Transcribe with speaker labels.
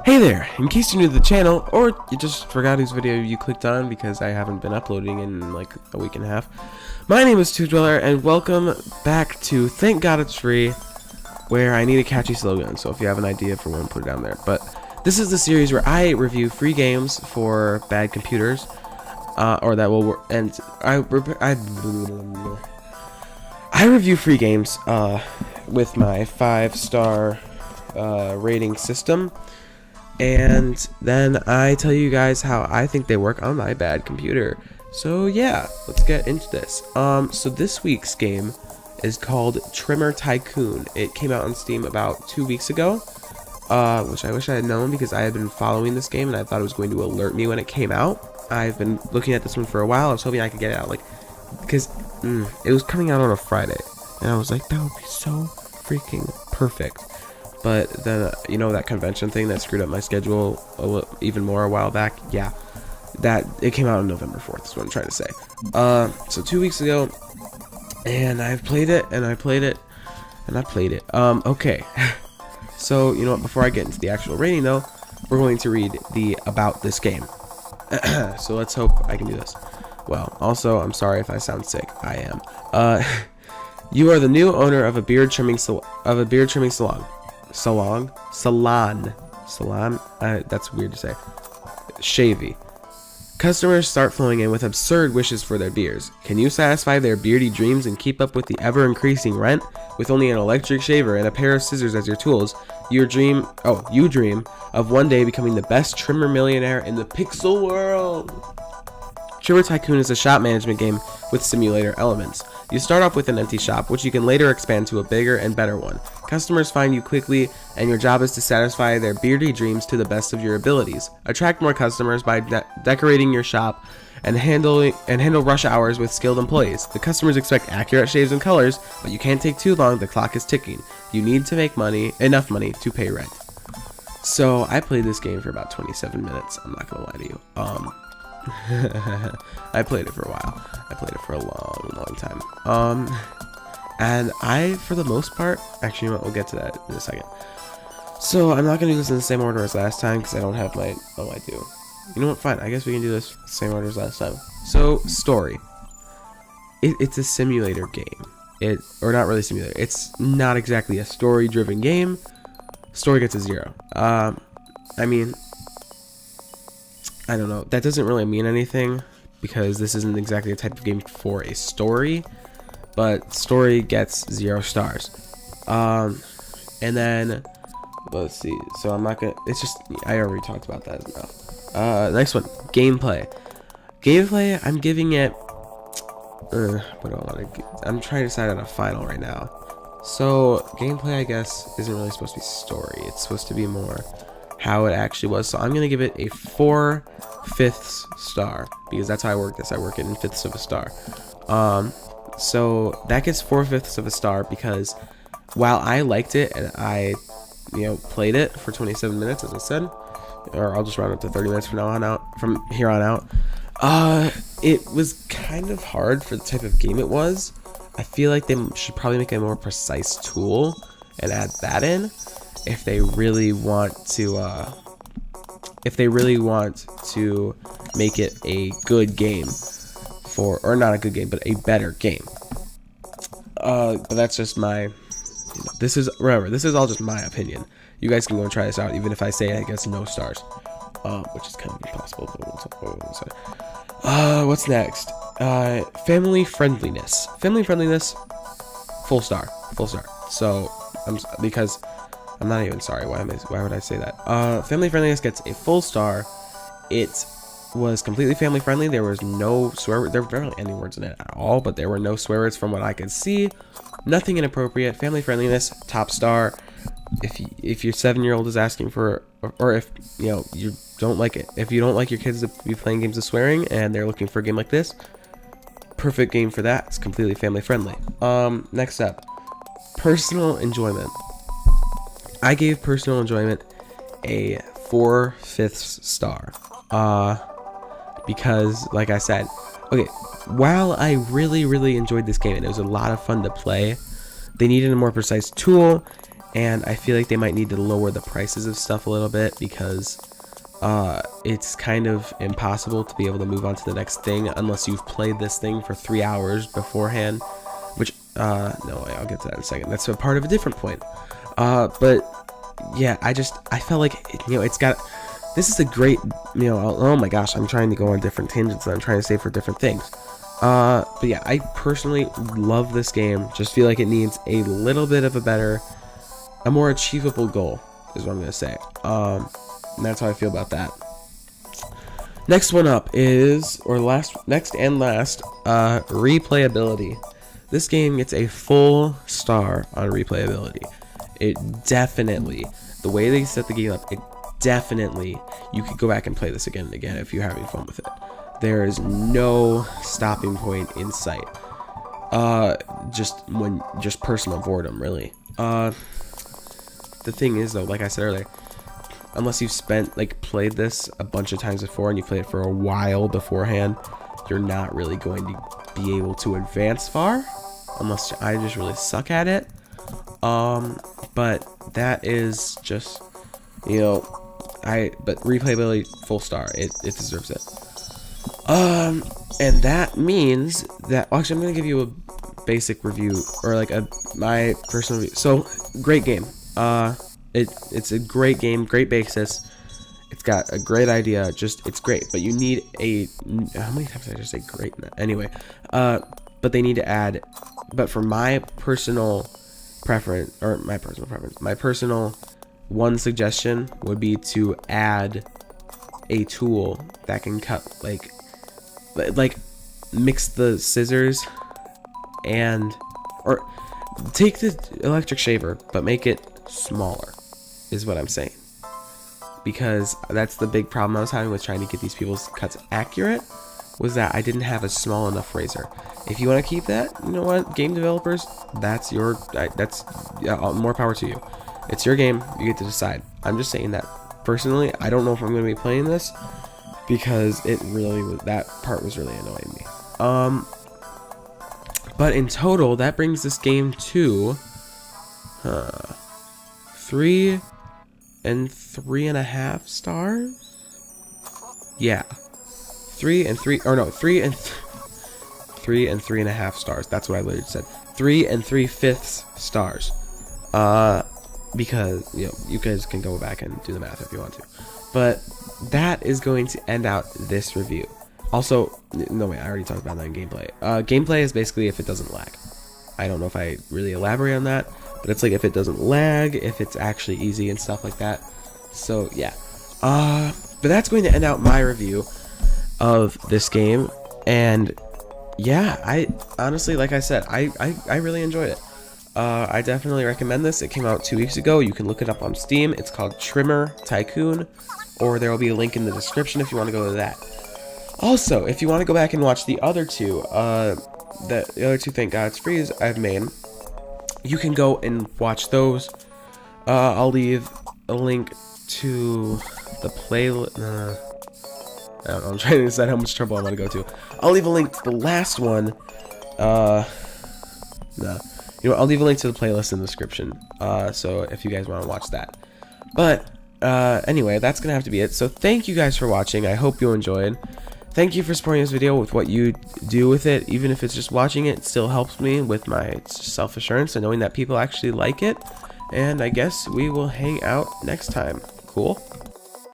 Speaker 1: Hey there! In case you're new to the channel, or you just forgot whose video you clicked on because I haven't been uploading in like a week and a half, my name is Dweller, and welcome back to Thank God It's Free, where I need a catchy slogan, so if you have an idea for one, put it down there. But this is the series where I review free games for bad computers, or that will work, and I review free games with my 5-star rating system. And then I tell you guys how I think they work on my bad computer. So yeah, let's get into this. So this week's game is called Trimmer Tycoon. It came out on Steam about 2 weeks ago, which I wish I had known because I had been following this game and I thought it was going to alert me when it came out. I've been looking at this one for a while. I was hoping I could get it out, because it was coming out on a Friday, and I was like, that would be so freaking perfect. But then, you know, that convention thing that screwed up my schedule even more a while back? Yeah, that it came out on November 4th, is what I'm trying to say. So 2 weeks ago, and I've played it, and I played it, and I played it. Okay. So, you know what, before I get into the actual rating, though, we're going to read the about this game. So let's hope I can do this. Well, also, I'm sorry if I sound sick. I am. You are the new owner of a beard trimming salon. That's weird to say. Shavy. Customers start flowing in with absurd wishes for their beards. Can you satisfy their beardy dreams and keep up with the ever-increasing rent? With only an electric shaver and a pair of scissors as your tools, you dream of one day becoming the best trimmer millionaire in the pixel world. Trimmer Tycoon is a shop management game with simulator elements. You start off with an empty shop, which you can later expand to a bigger and better one. Customers find you quickly, and your job is to satisfy their beardy dreams to the best of your abilities. Attract more customers by decorating your shop and handle rush hours with skilled employees. The customers expect accurate shades and colors, but you can't take too long. The clock is ticking. You need to make enough money to pay rent. So I played this game for about 27 minutes. I'm not gonna lie to you. I played it for a while. I played it for a long time. And I, for the most part, actually, you know what, we'll get to that in a second. So I'm not gonna do this in the same order as last time because I don't have my. Oh, I do. You know what? Fine. I guess we can do this same order as last time. So story. It's a simulator game. Or not really simulator. It's not exactly a story-driven game. Story gets a 0. I mean, I don't know. That doesn't really mean anything because this isn't exactly a type of game for a story, but story gets 0 stars. And then let's see. So I'm not gonna. It's just I already talked about that enough. Next one, gameplay. Gameplay. I'm giving it. What do I want to? I'm trying to decide on a final right now. So gameplay, I guess, isn't really supposed to be story. It's supposed to be more how it actually was. So I'm gonna give it a 4/5 star because that's how I work this. I work it in fifths of a star. So that gets 4/5 of a star because while I liked it and I, played it for 27 minutes, as I said, or I'll just round up to 30 minutes from here on out. It was kind of hard for the type of game it was. I feel like they should probably make a more precise tool and add that in if they really want to make it a good game or not a good game, but a better game. But that's just my, this is all just my opinion. You guys can go and try this out, even if I say I guess no stars, which is kind of impossible. But what's next? Family friendliness, full star. So because I'm not even sorry. Why would I say that? Family friendliness gets a full star. It was completely family friendly. There was no swear. There were barely any words in it at all, but there were no swear words from what I could see. Nothing inappropriate. Family friendliness, top star. If your 7-year-old is asking for, or if you don't like it, if you don't like your kids to be playing games of swearing and they're looking for a game like this, perfect game for that. It's completely family friendly. Next up, personal enjoyment. I gave personal enjoyment a 4/5 star. Because, like I said, okay, while I really enjoyed this game and it was a lot of fun to play, they needed a more precise tool and I feel like they might need to lower the prices of stuff a little bit, because it's kind of impossible to be able to move on to the next thing unless you've played this thing for 3 hours beforehand, which no, I'll get to that in a second. That's a part of a different point. But yeah, I felt like, it's got, this is a great, oh my gosh, I'm trying to go on different tangents and I'm trying to say for different things. But yeah, I personally love this game. Just feel like it needs a little bit of a more achievable goal, is what I'm gonna say. And that's how I feel about that. Next one up is, next and last, replayability. This game gets a full star on replayability. It definitely, the way they set the game up, it definitely, you could go back and play this again and again if you're having fun with it. There is no stopping point in sight. Just personal boredom, really. The thing is, though, like I said earlier, unless you've played this a bunch of times before and you played it for a while beforehand, you're not really going to be able to advance far, unless I just really suck at it. But that is just, but replayability, full star. It deserves it. And that means that, actually, I'm gonna give you a basic review, or my personal review. So, great game. It's a great game, great basis. It's got a great idea. It's great, but you need how many times did I just say great? Anyway, but they need to add. But for my personal preference, my personal one suggestion would be to add a tool that can cut, mix the scissors or take the electric shaver, but make it smaller, is what I'm saying. Because that's the big problem I was having with trying to get these people's cuts accurate, was that I didn't have a small enough razor. If you want to keep that, you know what, game developers, that's more power to you. It's your game, you get to decide. I'm just saying that personally, I don't know if I'm going to be playing this, because that part was really annoying me. But in total, that brings this game to 3 and 3.5 stars. Yeah, 3 and 3.5 stars. That's what I literally said. 3 3/5 stars. Because you guys can go back and do the math if you want to. But that is going to end out this review. Also, no wait, I already talked about that in gameplay. Gameplay is basically if it doesn't lag. I don't know if I really elaborate on that, but it's like if it doesn't lag, if it's actually easy and stuff like that. So yeah. But that's going to end out my review of this game. And yeah, I honestly, like I said, I really enjoyed it. I definitely recommend this. It came out 2 weeks ago. You can look it up on Steam. It's called Trimmer Tycoon, or there will be a link in the description if you want to go to that. Also, if you want to go back and watch the other two, the other two Thank God It's Frees I've made, you can go and watch those. I'll leave a link to the playlist. I don't know, I'm trying to decide how much trouble I want to go to. I'll leave a link to the last one. I'll leave a link to the playlist in the description. So if you guys want to watch that. But anyway, that's gonna have to be it. So thank you guys for watching. I hope you enjoyed. Thank you for supporting this video with what you do with it. Even if it's just watching it, it still helps me with my self-assurance and knowing that people actually like it. And I guess we will hang out next time. Cool?